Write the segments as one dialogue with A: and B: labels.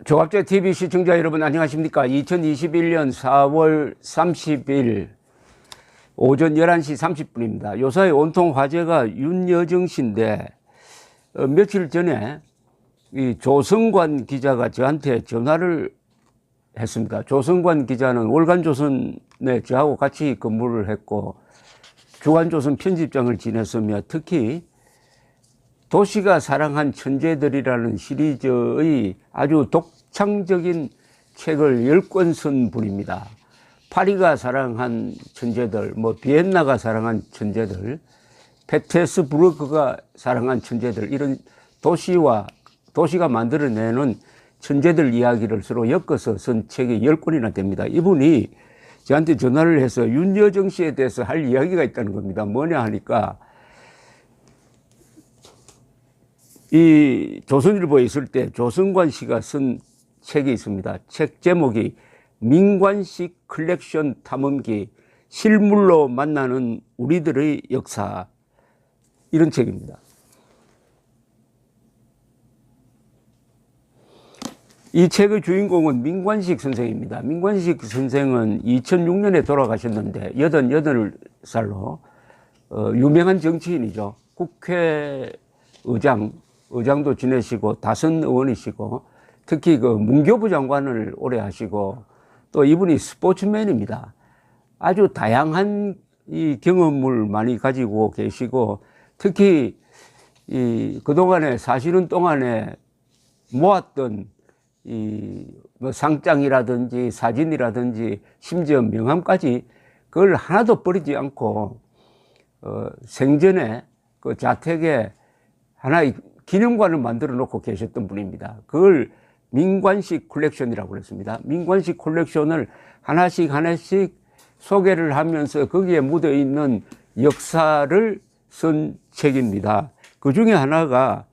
A: 조갑제 TV 시청자 여러분 안녕하십니까? 2021년 4월 30일 오전 11시 30분입니다. 요사이 온통 화제가 윤여정 씨인데 며칠 전에 이 조성관 기자가 저한테 전화를 했습니다. 조성관 기자는 월간조선에 저하고 같이 근무를 했고 주간조선 편집장을 지냈으며 특히 도시가 사랑한 천재들이라는 시리즈의 아주 독창적인 책을 10권 쓴 분입니다. 파리가 사랑한 천재들, 비엔나가 사랑한 천재들, 페테스부르크가 사랑한 천재들, 이런 도시가 만들어내는 천재들 이야기를 서로 엮어서 쓴 책이 10권이나 됩니다. 이분이 저한테 전화를 해서 윤여정 씨에 대해서 할 이야기가 있다는 겁니다. 뭐냐 하니까 이 조선일보에 있을 때 조성관 씨가 쓴 책이 있습니다. 책 제목이 민관식 컬렉션 탐험기, 실물로 만나는 우리들의 역사, 이런 책입니다. 이 책의 주인공은 민관식 선생입니다. 민관식 선생은 2006년에 돌아가셨는데 88살로 유명한 정치인이죠. 의장도 지내시고 다선 의원이시고 특히 그 문교부 장관을 오래 하시고 또 이분이 스포츠맨입니다. 아주 다양한 이 경험을 많이 가지고 계시고 특히 그동안에 사시는 동안에 모았던 상장이라든지 사진이라든지 심지어 명함까지 그걸 하나도 버리지 않고 생전에 그 자택에 하나의 기념관을 만들어 놓고 계셨던 분입니다. 그걸 민관식 컬렉션이라고 그랬습니다. 민관식 컬렉션을 하나씩 소개를 하면서 거기에 묻어 있는 역사를 쓴 책입니다. 그 중에 하나가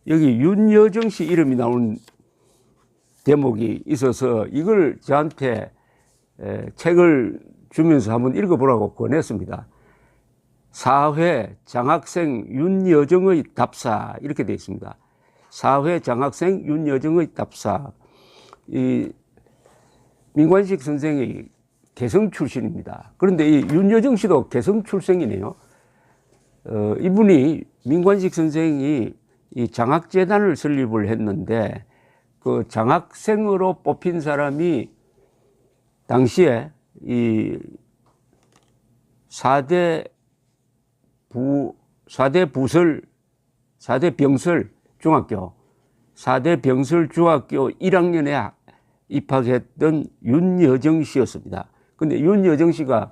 A: 여기 윤여정 씨 이름이 나온 대목이 있어서 이걸 저한테 책을 주면서 한번 읽어보라고 권했습니다. 4회 장학생 윤여정의 답사, 이렇게 되어 있습니다. 4회 장학생 윤여정의 답사. 이 민관식 선생이 개성 출신입니다. 그런데 이 윤여정 씨도 개성 출생이네요. 이분이 민관식 선생이 이 장학재단을 설립을 했는데 그 장학생으로 뽑힌 사람이 당시에 이 4대 병설 중학교 1학년에 입학했던 윤여정 씨였습니다. 근데 윤여정 씨가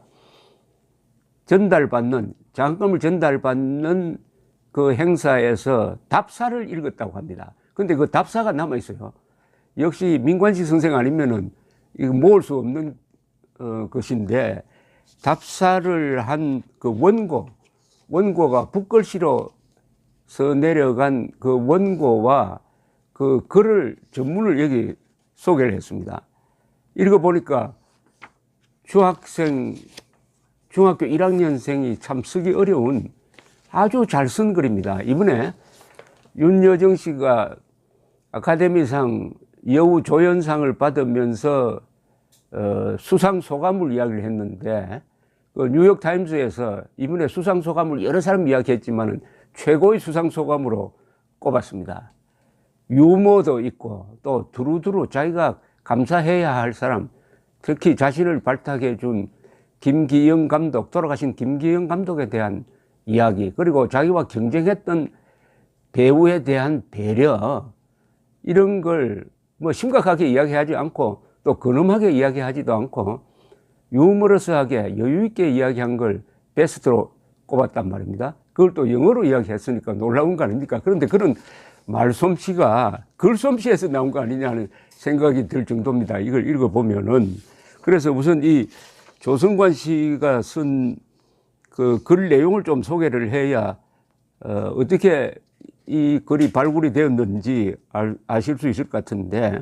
A: 장학금을 전달받는 그 행사에서 답사를 읽었다고 합니다. 근데 그 답사가 남아 있어요. 역시 민관식 선생 아니면은 이거 모을 수 없는 것인데 답사를 한 그 원고가 북글씨로서 내려간 그 원고와 그 글을 전문을 여기 소개를 했습니다. 읽어보니까 중학교 1학년생이 참 쓰기 어려운 아주 잘 쓴 글입니다. 이번에 윤여정 씨가 아카데미상 여우 조연상을 받으면서 수상 소감을 이야기를 했는데 그 뉴욕타임스에서 이번에 수상 소감을 여러 사람 이야기했지만 최고의 수상 소감으로 꼽았습니다. 유머도 있고 또 두루두루 자기가 감사해야 할 사람, 특히 자신을 발탁해 준 돌아가신 김기영 감독에 대한 이야기, 그리고 자기와 경쟁했던 배우에 대한 배려, 이런 걸 심각하게 이야기하지 않고 또 근엄하게 이야기하지도 않고 유머러스하게 여유있게 이야기한 걸 베스트로 꼽았단 말입니다. 그걸 또 영어로 이야기했으니까 놀라운 거 아닙니까? 그런데 그런 말솜씨가 글솜씨에서 나온 거 아니냐는 생각이 들 정도입니다. 이걸 읽어보면은. 그래서 우선 이 조성관 씨가 쓴 그 글 내용을 좀 소개를 해야 어떻게 이 글이 발굴이 되었는지 아실 수 있을 것 같은데,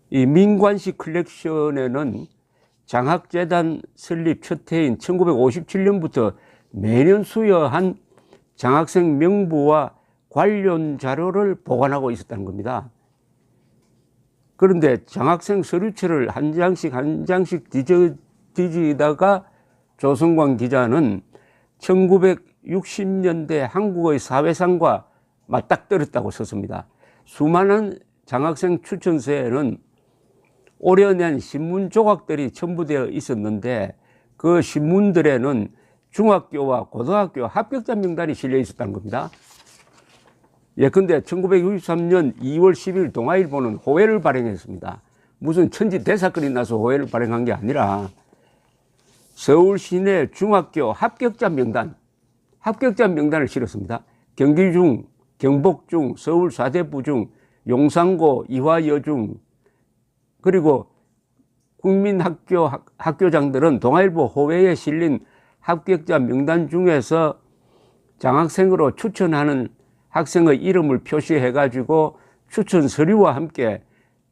A: 이 민관식 컬렉션에는 장학재단 설립 첫 해인 1957년부터 매년 수여한 장학생 명부와 관련 자료를 보관하고 있었다는 겁니다. 그런데 장학생 서류체를 한 장씩 한 장씩 뒤지다가 조성관 기자는 1960년대 한국의 사회상과 맞닥뜨렸다고 썼습니다. 수많은 장학생 추천서에는 오려낸 신문 조각들이 첨부되어 있었는데 그 신문들에는 중학교와 고등학교 합격자 명단이 실려 있었다는 겁니다. 예컨대 1963년 2월 10일 동아일보는 호회를 발행했습니다. 무슨 천지 대사건이 나서 호회를 발행한 게 아니라 서울 시내 중학교 합격자 명단을 실었습니다. 경기중, 경복중, 서울 사대부중, 용산고, 이화여중, 그리고 국민학교 학교장들은 동아일보 호회에 실린 합격자 명단 중에서 장학생으로 추천하는 학생의 이름을 표시해가지고 추천 서류와 함께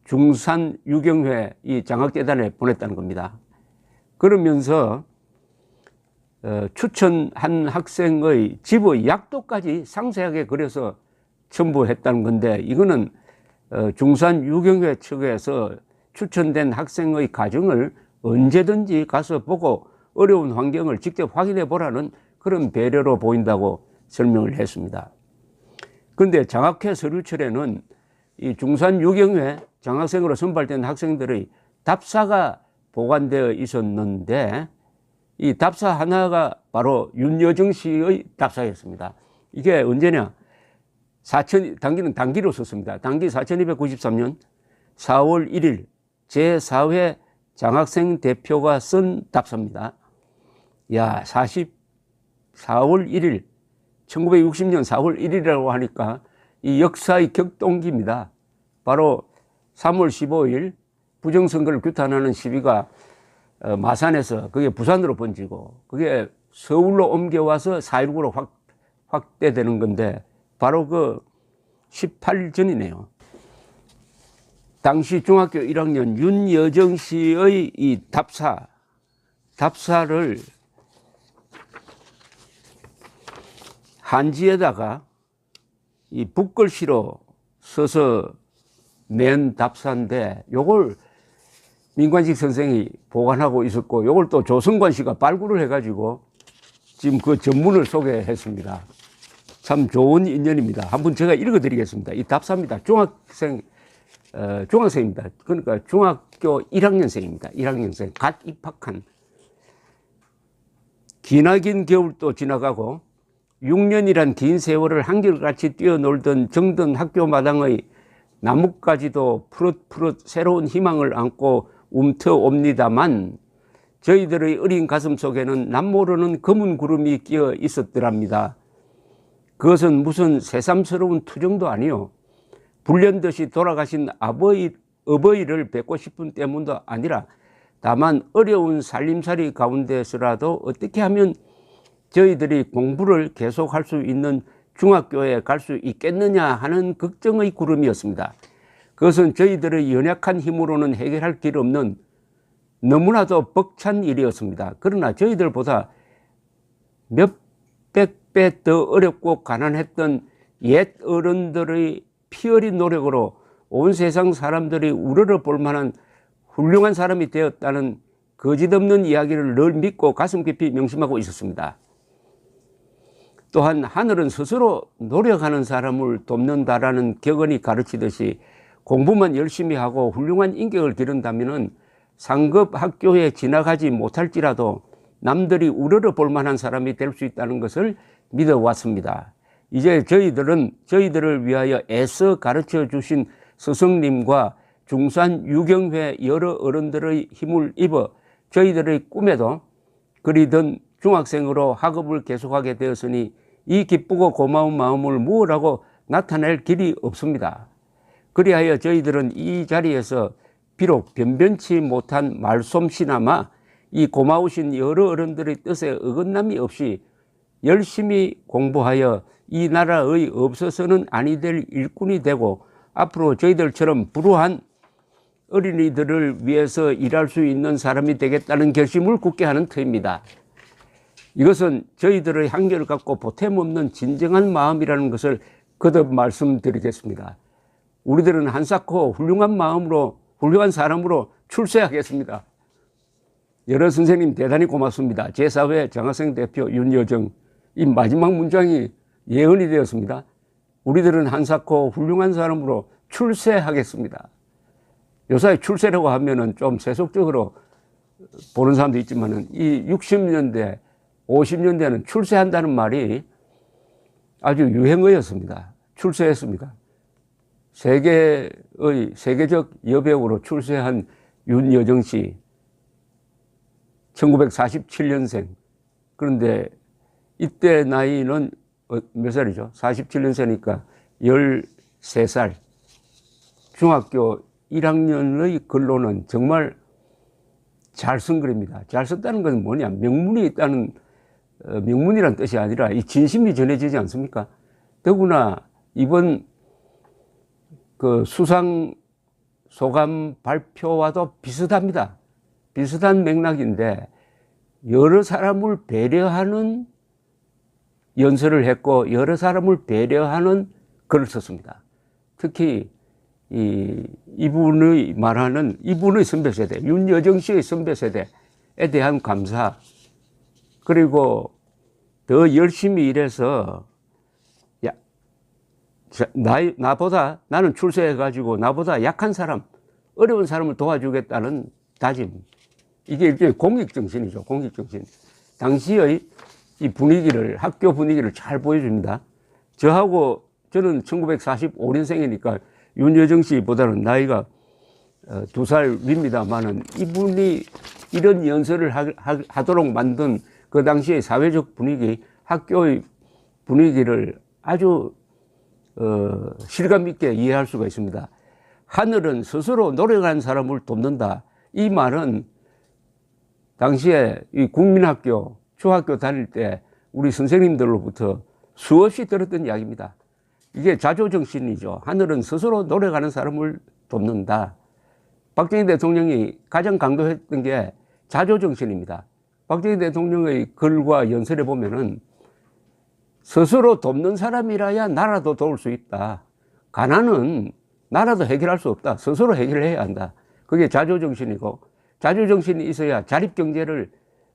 A: 중산 유경회 이 장학재단에 보냈다는 겁니다. 그러면서 추천한 학생의 집의 약도까지 상세하게 그려서 첨부했다는 건데, 이거는 중산 유경회 측에서 추천된 학생의 가정을 언제든지 가서 보고 어려운 환경을 직접 확인해 보라는 그런 배려로 보인다고 설명을 했습니다. 그런데 장학회 서류철에는 이 중산 유경회 장학생으로 선발된 학생들의 답사가 보관되어 있었는데, 이 답사 하나가 바로 윤여정 씨의 답사였습니다. 이게 언제냐? 단기는 단기로 썼습니다. 단기 4293년 4월 1일 제4회 장학생 대표가 쓴 답사입니다. 4월 1일 1960년 4월 1일이라고 하니까 이 역사의 격동기입니다. 바로 3월 15일 부정선거를 규탄하는 시위가 마산에서 그게 부산으로 번지고 그게 서울로 옮겨와서 4.19로 확대되는 건데, 바로 그 18일 전이네요. 당시 중학교 1학년 윤여정 씨의 이 답사를 한지에다가 이 붓글씨로 써서 낸 답사인데, 요걸 민관식 선생이 보관하고 있었고, 요걸 또 조성관 씨가 발굴을 해가지고 지금 그 전문을 소개했습니다. 참 좋은 인연입니다. 한번 제가 읽어드리겠습니다. 이 답사입니다. 중학생입니다. 그러니까 중학교 1학년생입니다. 1학년생. 갓 입학한. 기나긴 겨울도 지나가고 6년이란 긴 세월을 한결같이 뛰어놀던 정든 학교 마당의 나뭇가지도 푸릇푸릇 새로운 희망을 안고 움트옵니다만, 저희들의 어린 가슴 속에는 남모르는 검은 구름이 끼어 있었더랍니다. 그것은 무슨 새삼스러운 투정도 아니요, 불현듯이 돌아가신 어버이를 뵙고 싶은 때문도 아니라, 다만 어려운 살림살이 가운데서라도 어떻게 하면 저희들이 공부를 계속할 수 있는 중학교에 갈 수 있겠느냐 하는 걱정의 구름이었습니다. 그것은 저희들의 연약한 힘으로는 해결할 길 없는 너무나도 벅찬 일이었습니다. 그러나 저희들보다 몇백 배 더 어렵고 가난했던 옛 어른들의 피어린 노력으로 온 세상 사람들이 우러러 볼 만한 훌륭한 사람이 되었다는 거짓없는 이야기를 늘 믿고 가슴 깊이 명심하고 있었습니다. 또한 하늘은 스스로 노력하는 사람을 돕는다라는 격언이 가르치듯이 공부만 열심히 하고 훌륭한 인격을 기른다면 상급 학교에 지나가지 못할지라도 남들이 우러러 볼 만한 사람이 될 수 있다는 것을 믿어왔습니다. 이제 저희들을 위하여 애써 가르쳐 주신 스승님과 중산 유경회 여러 어른들의 힘을 입어 저희들의 꿈에도 그리던 중학생으로 학업을 계속하게 되었으니 이 기쁘고 고마운 마음을 무엇라고 나타낼 길이 없습니다. 그리하여 저희들은 이 자리에서 비록 변변치 못한 말솜씨나마 이 고마우신 여러 어른들의 뜻에 어긋남이 없이 열심히 공부하여 이 나라의 없어서는 아니 될 일꾼이 되고 앞으로 저희들처럼 불우한 어린이들을 위해서 일할 수 있는 사람이 되겠다는 결심을 굳게 하는 터입니다. 이것은 저희들의 한결같고 보탬 없는 진정한 마음이라는 것을 거듭 말씀드리겠습니다. 우리들은 한사코 훌륭한 마음으로 훌륭한 사람으로 출세하겠습니다. 여러 선생님 대단히 고맙습니다. 제4회 장학생 대표 윤여정. 이 마지막 문장이 예언이 되었습니다. 우리들은 한사코 훌륭한 사람으로 출세하겠습니다. 요사이 출세라고 하면은 좀 세속적으로 보는 사람도 있지만은 이 60년대, 50년대는 출세한다는 말이 아주 유행어였습니다. 출세했습니다. 세계적 여배우로 출세한 윤여정 씨, 1947년생. 그런데 이때 나이는 몇 살이죠? 47년생이니까 13살. 중학교 1학년의 글로는 정말 잘 쓴 글입니다. 잘 썼다는 것은 뭐냐? 명문이 있다는, 명문이란 뜻이 아니라 이 진심이 전해지지 않습니까? 더구나 이번 그 수상 소감 발표와도 비슷합니다. 비슷한 맥락인데 여러 사람을 배려하는 연설을 했고 여러 사람을 배려하는 글을 썼습니다. 특히 이분의 말하는 이분의 선배 세대, 윤여정 씨의 선배 세대에 대한 감사, 그리고 더 열심히 일해서 나보다 나는 출세해가지고 나보다 약한 사람, 어려운 사람을 도와주겠다는 다짐. 이게 일종의 공익정신이죠. 공익정신. 당시의 이 분위기를, 학교 분위기를 잘 보여줍니다. 저는 1945년생이니까 윤여정 씨보다는 나이가 2살 윗니다만은 이분이 이런 연설을 하도록 만든 그 당시의 사회적 분위기, 학교의 분위기를 아주 실감 있게 이해할 수가 있습니다. 하늘은 스스로 노력하는 사람을 돕는다. 이 말은 당시에 이 국민학교, 중학교 다닐 때 우리 선생님들로부터 수없이 들었던 이야기입니다. 이게 자조정신이죠. 하늘은 스스로 노력하는 사람을 돕는다. 박정희 대통령이 가장 강조했던 게 자조정신입니다. 박정희 대통령의 글과 연설에 보면은 스스로 돕는 사람이라야 나라도 도울 수 있다. 가난은 나라도 해결할 수 없다. 스스로 해결해야 한다. 그게 자조정신이고, 자조정신이 있어야 자립경제를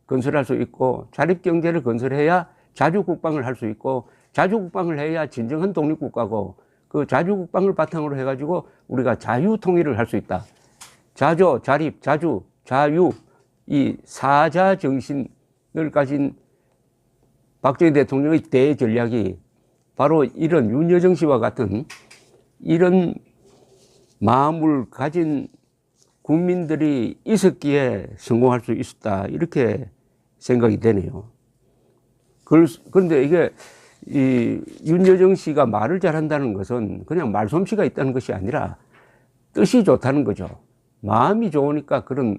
A: 건설할 수 있고, 자립경제를 건설해야 자주국방을 할 수 있고, 자주국방을 해야 진정한 독립국가고, 그 자주국방을 바탕으로 해가지고 우리가 자유통일을 할 수 있다. 자조, 자립, 자주, 자유, 이 사자 정신을 가진 박정희 대통령의 대전략이 바로 이런 윤여정 씨와 같은 이런 마음을 가진 국민들이 있었기에 성공할 수 있었다. 이렇게 생각이 되네요. 그런데 이게 이 윤여정 씨가 말을 잘한다는 것은 그냥 말솜씨가 있다는 것이 아니라 뜻이 좋다는 거죠. 마음이 좋으니까 그런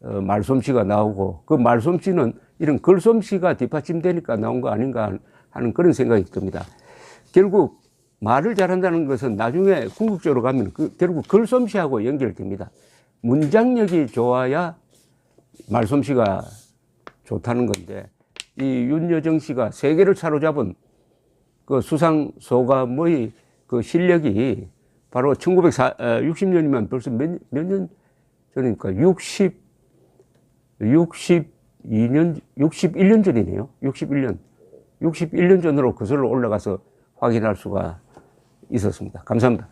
A: 말솜씨가 나오고, 그 말솜씨는 이런 글솜씨가 뒷받침되니까 나온 거 아닌가 하는 그런 생각이 듭니다. 결국 말을 잘한다는 것은 나중에 궁극적으로 가면 결국 글솜씨하고 연결됩니다. 문장력이 좋아야 말솜씨가 좋다는 건데, 이 윤여정 씨가 세계를 사로잡은 그 수상 소감의 그 실력이 바로 1960년이면 벌써 몇 년 전이니까 61년 전이네요. 61년 전으로 거슬러 올라가서 확인할 수가 있었습니다. 감사합니다.